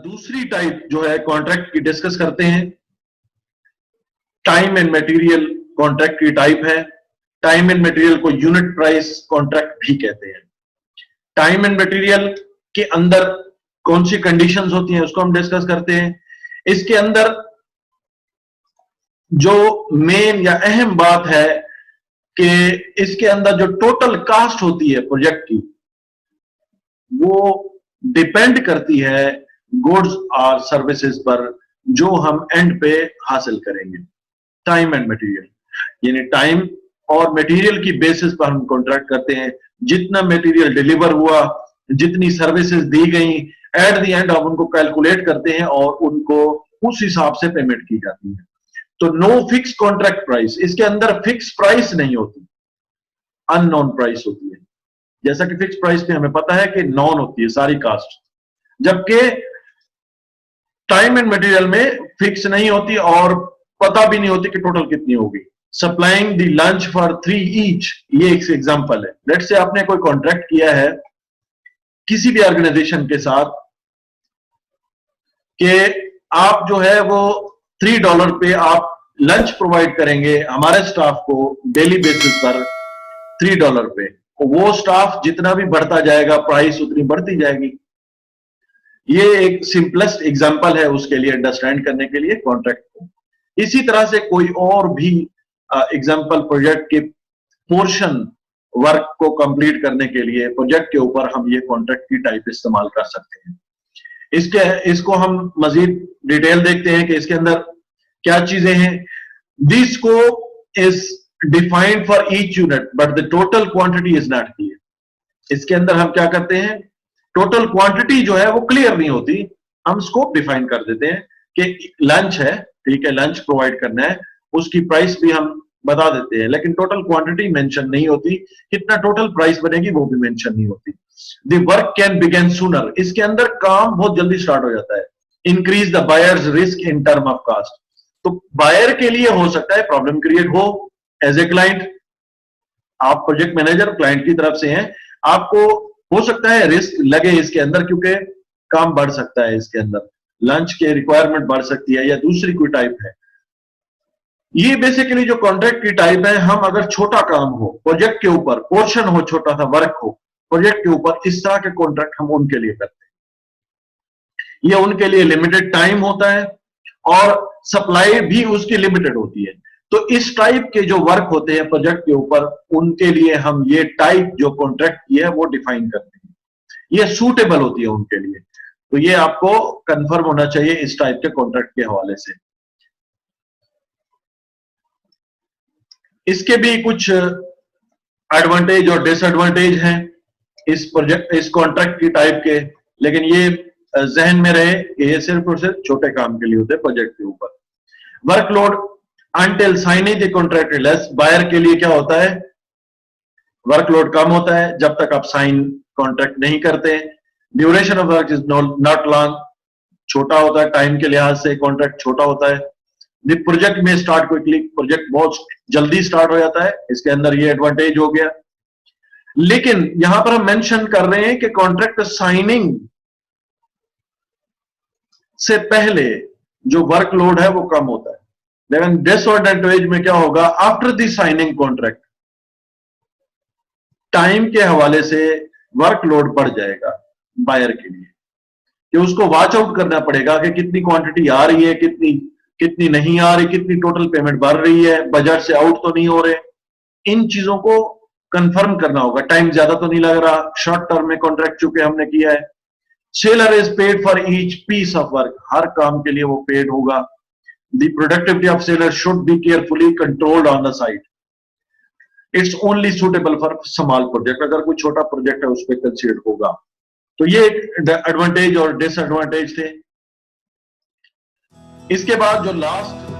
दूसरी टाइप जो है कॉन्ट्रैक्ट की डिस्कस करते हैं। टाइम एंड मटेरियल कॉन्ट्रैक्ट की टाइप है। टाइम एंड मटेरियल को यूनिट प्राइस कॉन्ट्रैक्ट भी कहते हैं। टाइम एंड मटेरियल के अंदर कौन सी कंडीशंस होती हैं उसको हम डिस्कस करते हैं। इसके अंदर जो मेन या अहम बात है कि इसके अंदर जो टोटल कास्ट होती है प्रोजेक्ट की वो डिपेंड करती है गुड्स और सर्विसेज पर जो हम एंड पे हासिल करेंगे। टाइम एंड मटेरियल यानी टाइम और मटेरियल की बेसिस पर हम कॉन्ट्रैक्ट करते हैं। जितना मटेरियल डिलीवर हुआ, जितनी सर्विसेज दी गई, एट द एंड हम उनको कैलकुलेट करते हैं और उनको उस हिसाब से पेमेंट की जाती है। तो नो फिक्स कॉन्ट्रैक्ट प्राइस, इसके अंदर फिक्स प्राइस नहीं होती, अननोन प्राइस होती है। जैसा कि फिक्स प्राइस में हमें पता है कि नॉन होती है सारी कास्ट, जबकि टाइम एंड मटेरियल में फिक्स नहीं होती और पता भी नहीं होती कि टोटल कितनी होगी। Supplying the lunch for 3 each, ये एक एग्जांपल है। लेट्स से आपने कोई कॉन्ट्रैक्ट किया है किसी भी ऑर्गेनाइजेशन के साथ कि आप जो है वो $3 पे आप लंच प्रोवाइड करेंगे हमारे स्टाफ को डेली बेसिस पर $3 पे। वो स्टाफ जितना भी बढ़ता जाएगा प्राइस उतनी बढ़ती जाएगी। ये एक सिंपलेस्ट एग्जांपल है उसके लिए अंडरस्टैंड करने के लिए कॉन्ट्रैक्ट को। इसी तरह से कोई और भी एग्जांपल प्रोजेक्ट के पोर्शन वर्क को कंप्लीट करने के लिए प्रोजेक्ट के ऊपर हम ये कॉन्ट्रैक्ट की टाइप इस्तेमाल कर सकते हैं। इसको हम मजीद डिटेल देखते हैं कि इसके अंदर क्या चीजें हैं। दिस को is defined for each unit but the total quantity is not clear. इसके अंदर हम क्या करते हैं, टोटल क्वांटिटी जो है वो क्लियर नहीं होती, हम स्कोप डिफाइन कर देते हैं कि लंच है, ठीक है, लंच प्रोवाइड करना है, उसकी प्राइस भी हम बता देते हैं, लेकिन टोटल क्वांटिटी मेंशन नहीं होती, कितना टोटल प्राइस बनेगी वो भी मेंशन नहीं होती। The work can begin sooner, इसके अंदर काम बहुत जल्दी स्टार्ट हो जाता है। Increase the buyers risk in term of cost, तो बायर के लिए हो सकता है प्रॉब्लम क्रिएट हो एज ए क्लाइंट। आप प्रोजेक्ट मैनेजर क्लाइंट की तरफ से हैं, आपको हो सकता है रिस्क लगे इसके अंदर क्योंकि काम बढ़ सकता है, इसके अंदर लंच के रिक्वायरमेंट बढ़ सकती है या दूसरी कोई टाइप है। ये बेसिकली जो कॉन्ट्रैक्ट की टाइप है, हम अगर छोटा काम हो प्रोजेक्ट के ऊपर, पोर्शन हो छोटा सा वर्क हो प्रोजेक्ट के ऊपर, इस तरह के कॉन्ट्रैक्ट हम उनके लिए करते हैं। ये उनके लिए लिमिटेड टाइम होता है और सप्लाई भी उसकी लिमिटेड होती है। तो इस टाइप के जो वर्क होते हैं प्रोजेक्ट के ऊपर, उनके लिए हम ये टाइप जो कॉन्ट्रैक्ट की है वो डिफाइन करते हैं। ये सूटेबल होती है उनके लिए। तो ये आपको कंफर्म होना चाहिए इस टाइप के कॉन्ट्रैक्ट के हवाले से। इसके भी कुछ एडवांटेज और डिसएडवांटेज हैं इस कॉन्ट्रैक्ट की टाइप के, लेकिन ये जहन में रहे कि ये सिर्फ और सिर्फ छोटे काम के लिए होते हैं प्रोजेक्ट के ऊपर। Workload until signing the contract less, buyer के लिए क्या होता है, वर्कलोड कम होता है जब तक आप साइन कॉन्ट्रैक्ट नहीं करते। Duration of work is not long, छोटा होता है टाइम के लिहाज से, कॉन्ट्रैक्ट छोटा होता है। द प्रोजेक्ट में स्टार्ट क्विकली, प्रोजेक्ट बहुत जल्दी स्टार्ट हो जाता है, इसके अंदर ये एडवांटेज हो गया। लेकिन यहां पर हम मेंशन कर रहे हैं कि कॉन्ट्रैक्ट साइनिंग से पहले जो वर्कलोड है वो कम होता है। लेकिन डिसएडवांटेज में क्या होगा, after the signing contract time के हवाले से वर्कलोड बढ़ जाएगा बायर के लिए, कि उसको वॉच आउट करना पड़ेगा कि कितनी क्वांटिटी आ रही है, कितनी नहीं आ रही, कितनी टोटल पेमेंट बढ़ रही है, बजट से आउट तो नहीं हो रहे। इन चीजों को कंफर्म करना होगा, टाइम ज्यादा तो नहीं लग रहा, शॉर्ट टर्म में कॉन्ट्रैक्ट चूंकि हमने किया है। Seller is paid for each piece of work, हर काम के लिए वो पेड होगा। The productivity of seller should be carefully controlled on the site. It's only suitable for small project, अगर कोई छोटा प्रोजेक्ट है उस पर कंसीडर होगा। तो ये एडवांटेज और डिसएडवांटेज थे। इसके बाद जो लास्ट